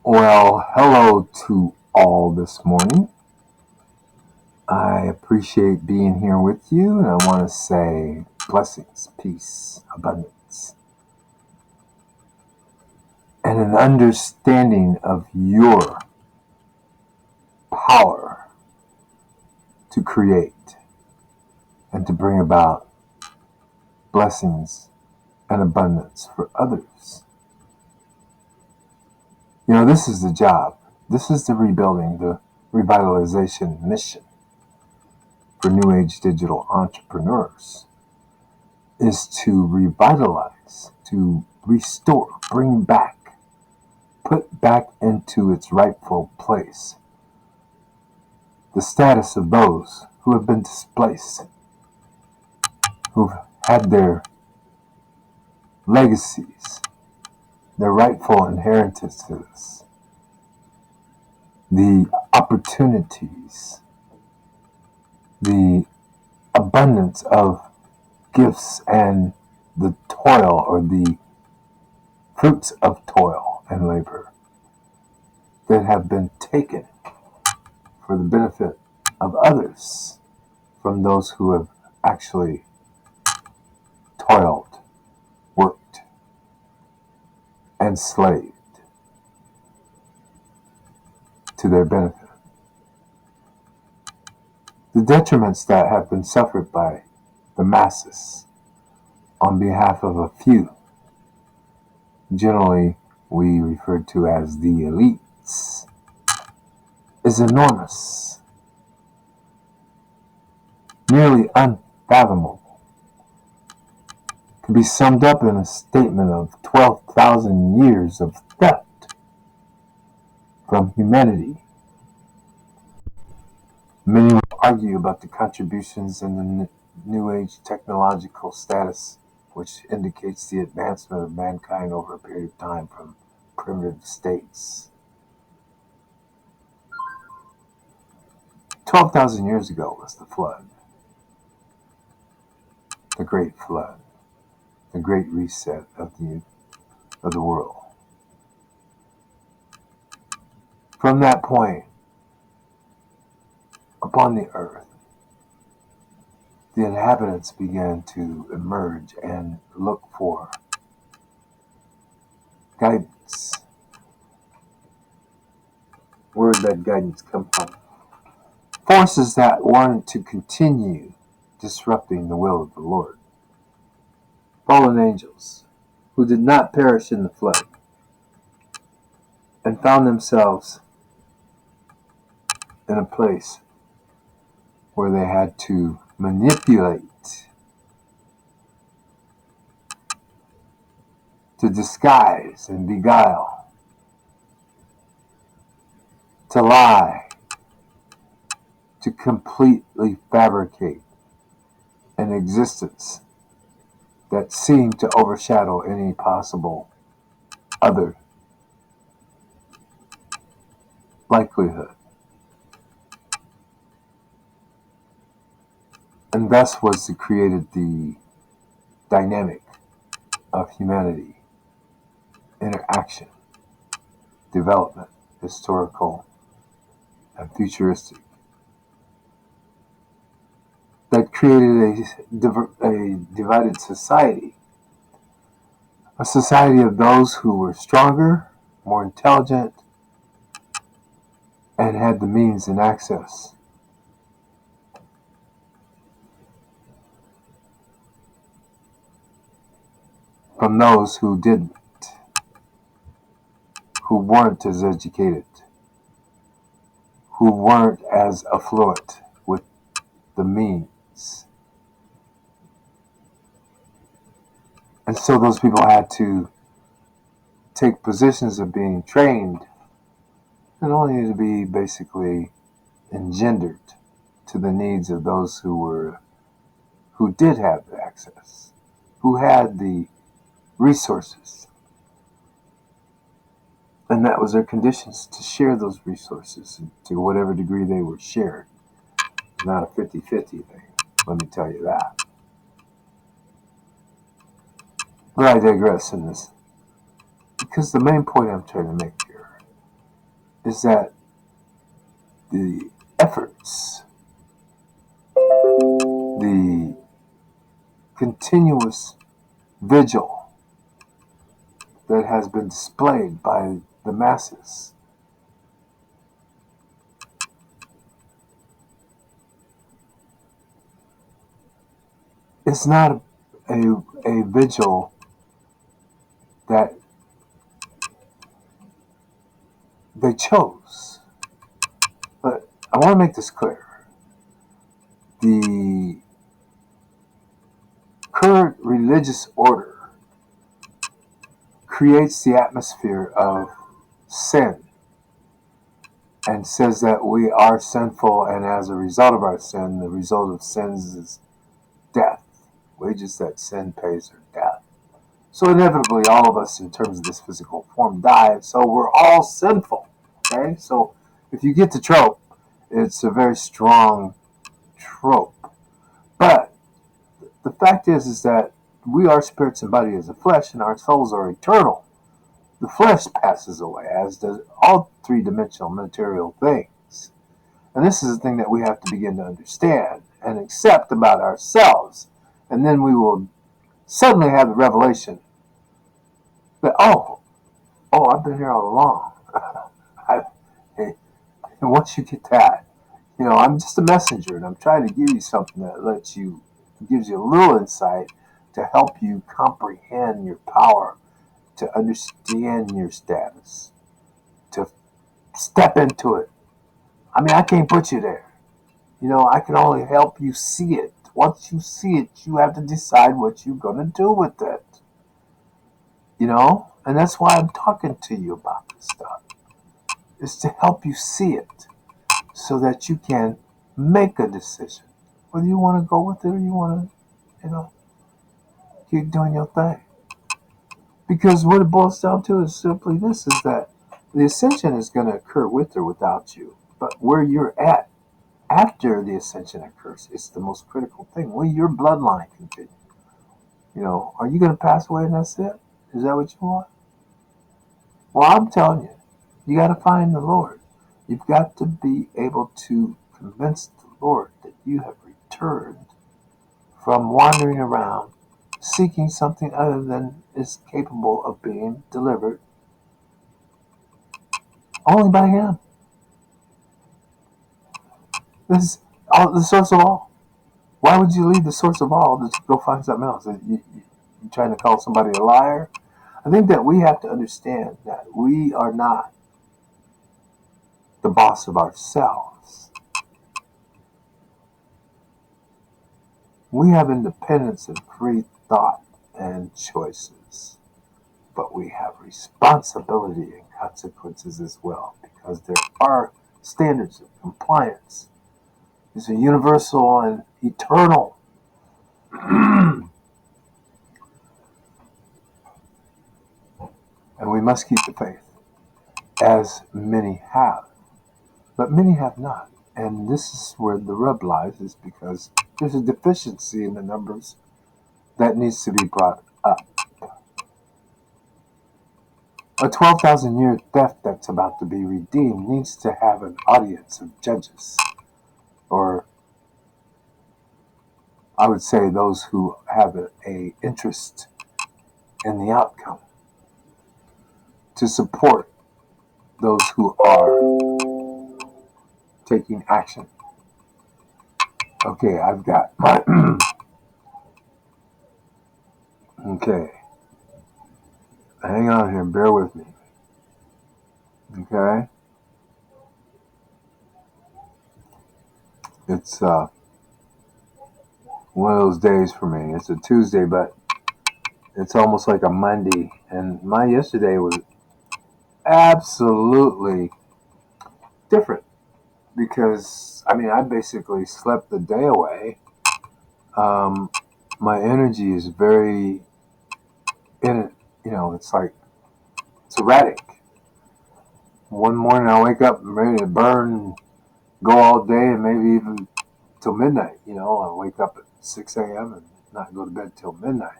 Well, hello to all this morning. I appreciate being here with you, and I want to say blessings, peace, abundance, and an understanding of your power to create and to bring about blessings and abundance for others. This is the job. This is the rebuilding, the revitalization mission for New Age digital entrepreneurs, is to revitalize, to restore, bring back, put back into its rightful place the status of those who have been displaced, who've had their legacies, their rightful inheritances, the opportunities, the abundance of gifts and the toil or the fruits of toil and labor that have been taken for the benefit of others from those who have actually toiled, worked, and slaved to their benefit. The detriments that have been suffered by the masses on behalf of a few, generally we refer to as the elites, is enormous, nearly unfathomable. Can be summed up in a statement of 12,000 years of theft from humanity. Many will argue about the contributions in the New Age technological status, which indicates the advancement of mankind over a period of time from primitive states. 12,000 years ago was the flood, the great flood, the great reset of the world. From that point, upon the earth, the inhabitants began to emerge and look for guidance. Where did that guidance come from? Forces that wanted to continue disrupting the will of the Lord. Fallen angels who did not perish in the flood and found themselves in a place where they had to manipulate, to disguise and beguile, to lie, to completely fabricate an existence that seemed to overshadow any possible other likelihood. And thus was created the dynamic of humanity, interaction, development, historical and futuristic, that created a divided society, a society of those who were stronger, more intelligent, and had the means and access, from those who didn't, who weren't as educated, who weren't as affluent with the means. And so those people had to take positions of being trained and only to be basically engendered to the needs of those who did have the access, who had the resources. And that was their conditions, to share those resources to whatever degree they were shared. Not a 50-50 thing, let me tell you that. But I digress in this, because the main point I'm trying to make here is that the efforts, the continuous vigil that has been displayed by the masses is not a vigil that they chose. But I want to make this clear. The current religious order creates the atmosphere of sin and says that we are sinful, and as a result of our sin, the result of sins is death. Wages that sin pays are death. So inevitably, all of us, in terms of this physical form, die. So we're all sinful. Okay, so if you get the trope, it's a very strong trope. But the fact is that we are spirits and body as a flesh, and our souls are eternal. The flesh passes away, as does all three-dimensional material things. And this is the thing that we have to begin to understand and accept about ourselves. And then we will suddenly have the revelation that, I've been here all along. And once you get that, I'm just a messenger, and I'm trying to give you something that gives you a little insight to help you comprehend your power, to understand your status, to step into it. I mean, I can't put you there. I can only help you see it. Once you see it, you have to decide what you're going to do with it. And that's why I'm talking to you about this stuff. Is to help you see it so that you can make a decision. Whether you want to go with it or you want to, keep doing your thing. Because what it boils down to is simply this, is that the ascension is going to occur with or without you. But where you're at after the ascension occurs is the most critical thing. Will your bloodline continue? Are you going to pass away and that's it? Is that what you want? Well, I'm telling you, you got to find the Lord. You've got to be able to convince the Lord that you have returned from wandering around seeking something other than is capable of being delivered only by Him. This is the source of all. Why would you leave the source of all to go find something else? You trying to call somebody a liar? I think that we have to understand that we are not the boss of ourselves. We have independence and free thought and choices, but we have responsibility and consequences as well, because there are standards of compliance. It's a universal and eternal. And we must keep the faith, as many have. But many have not. And this is where the rub lies, is because there's a deficiency in the numbers that needs to be brought up. A 12,000-year theft that's about to be redeemed needs to have an audience of judges, or I would say those who have an interest in the outcome, to support those who are taking action. Okay, I've got my... Okay. Hang on here, bear with me. Okay? It's one of those days for me. It's a Tuesday, but it's almost like a Monday. And my yesterday was absolutely different, because, I basically slept the day away. My energy is very in it. It's erratic. One morning I wake up and ready to burn, go all day, and maybe even till midnight. I wake up at 6 a.m. and not go to bed till midnight,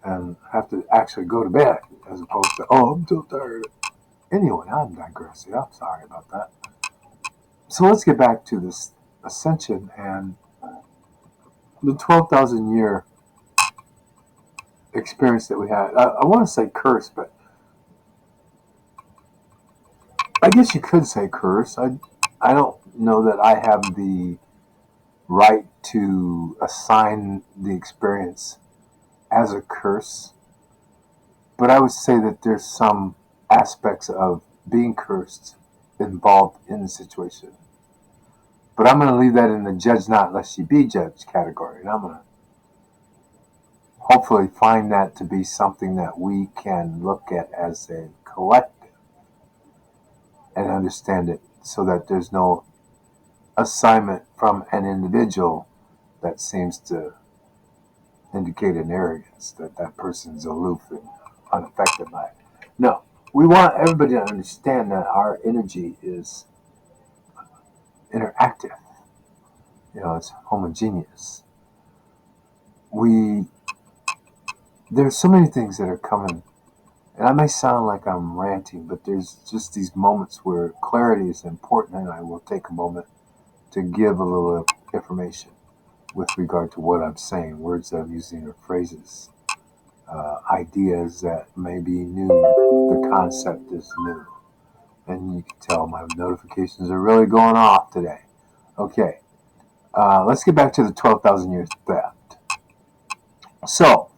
and have to actually go to bed, as opposed to, I'm too tired. Anyway, I'm digressing. I'm sorry about that. So let's get back to this ascension and the 12,000 year experience that we had. I want to say curse, but I guess you could say curse. I don't know that I have the right to assign the experience as a curse, but I would say that there's some aspects of being cursed involved in the situation. But I'm going to leave that in the judge not lest ye be judged category, and I'm going to hopefully find that to be something that we can look at as a collective and understand it so that there's no assignment from an individual that seems to indicate an arrogance, that that person's aloof and unaffected by it. No, we want everybody to understand that our energy is interactive. It's homogeneous. There's so many things that are coming, and I may sound like I'm ranting, but there's just these moments where clarity is important, and I will take a moment to give a little information with regard to what I'm saying, words that I'm using or phrases, ideas that may be new. The concept is new. And you can tell my notifications are really going off today. Okay, let's get back to the 12,000 years theft. So,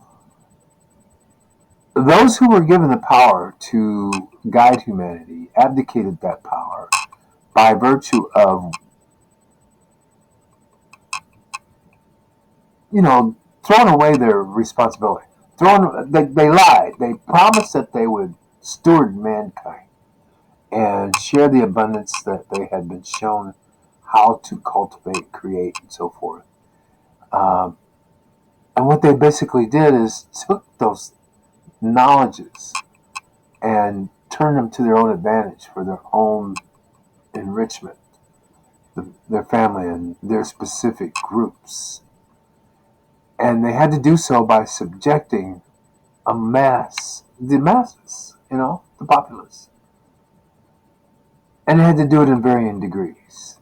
those who were given the power to guide humanity abdicated that power by virtue of, throwing away their responsibility. They lied. They promised that they would steward mankind and share the abundance that they had been shown how to cultivate, create, and so forth. Um, and what they basically did is took those knowledges and turned them to their own advantage for their own enrichment, their family and their specific groups. And they had to do so by subjecting the masses, the populace. And they had to do it in varying degrees,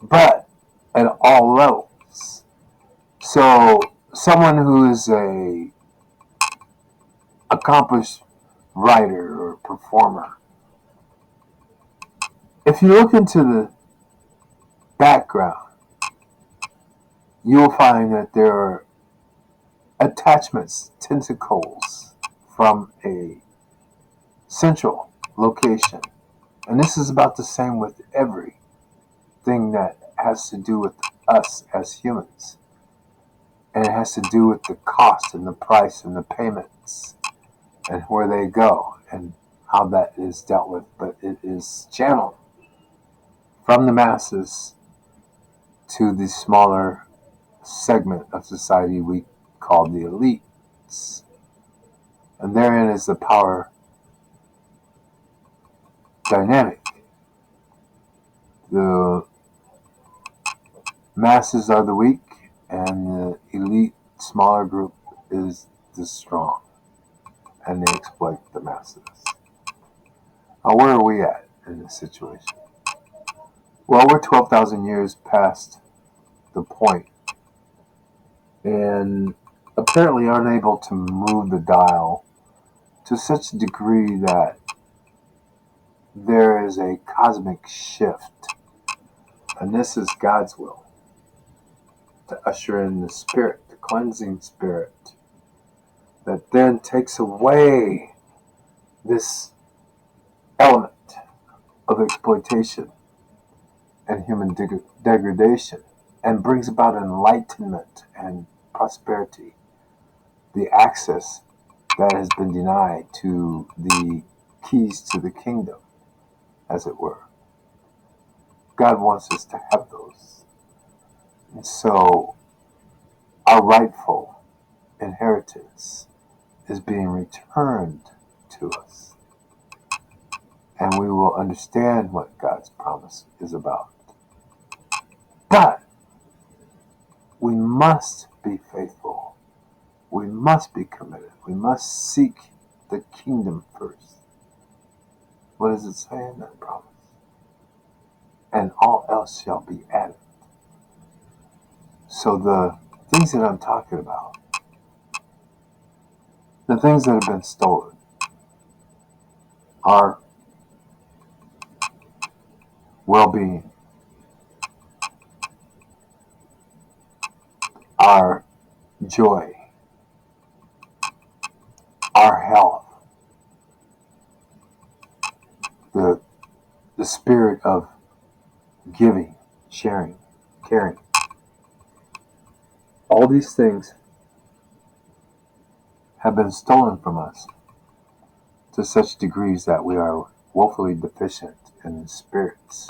but at all levels. So someone who is a accomplished writer or performer, if you look into the background, you'll find that there are attachments, tentacles from a central location. And this is about the same with everything that has to do with us as humans. And it has to do with the cost and the price and the payments and where they go and how that is dealt with. But it is channeled from the masses to the smaller segment of society we call the elites. And therein is the power dynamic. The masses are the weak, and the elite, smaller group is the strong, and they exploit the masses. Now, where are we at in this situation? Well, we're 12,000 years past the point, and apparently unable to move the dial to such a degree that there is a cosmic shift, and this is God's will to usher in the spirit, the cleansing spirit, that then takes away this element of exploitation and human degradation and brings about enlightenment and prosperity, the access that has been denied to the keys to the kingdom, as it were. God wants us to have those. And so our rightful inheritance is being returned to us. And we will understand what God's promise is about. But we must be faithful. We must be committed. We must seek the kingdom first. What does it say in that promise? And all else shall be added. So the things that I'm talking about, the things that have been stolen, our well-being, our joy, our health, the spirit of giving, sharing, caring. All these things have been stolen from us to such degrees that we are woefully deficient in the spirits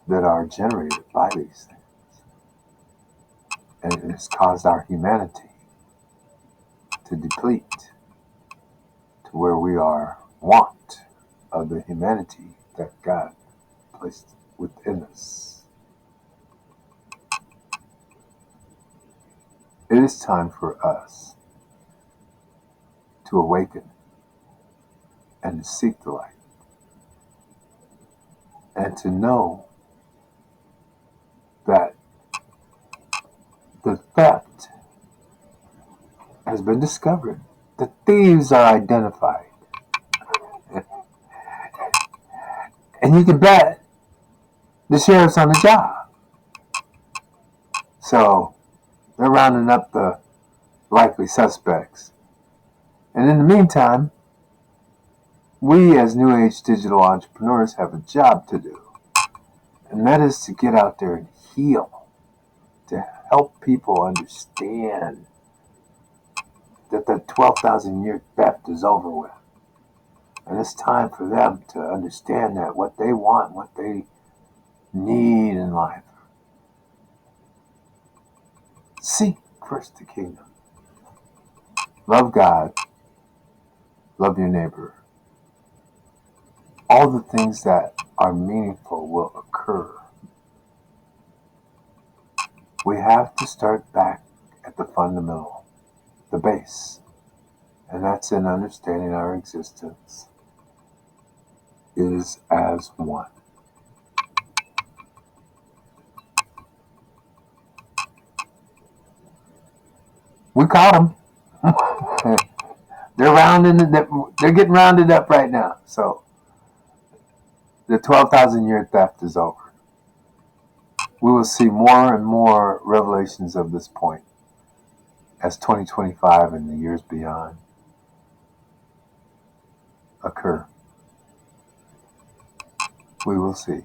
that are generated by these things. And it has caused our humanity to deplete to where we are want of the humanity that God placed within us. It is time for us to awaken and to seek the light and to know that the theft has been discovered. The thieves are identified. And you can bet the sheriff's on the job. So they're rounding up the likely suspects. And in the meantime, we as New Age digital entrepreneurs have a job to do. And that is to get out there and heal, to help people understand that the 12,000 year theft is over with. And it's time for them to understand that what they want, what they need in life. Seek first the kingdom. Love God. Love your neighbor. All the things that are meaningful will occur. We have to start back at the fundamental, the base. And that's in understanding our existence is as one. We caught them. They're getting rounded up right now. So the 12,000 year theft is over. We will see more and more revelations of this point as 2025 and the years beyond occur. We will see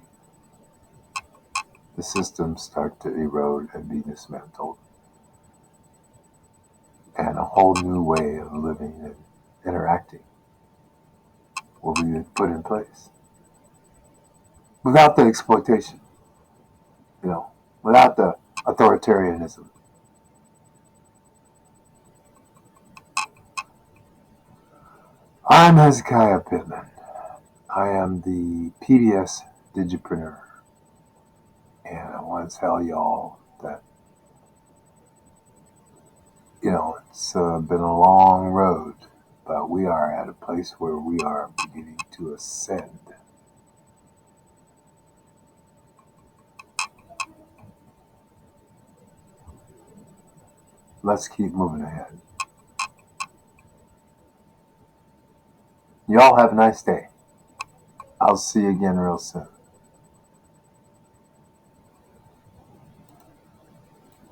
the systems start to erode and be dismantled, and a whole new way of living and interacting will be put in place without the exploitation, without the authoritarianism. I'm Hezekiah Pittman. I am the P-B-S DIGIPRENEUR, and I want to tell y'all that it's been a long road, but we are at a place where we are beginning to ascend. Let's keep moving ahead. Y'all have a nice day. I'll see you again real soon.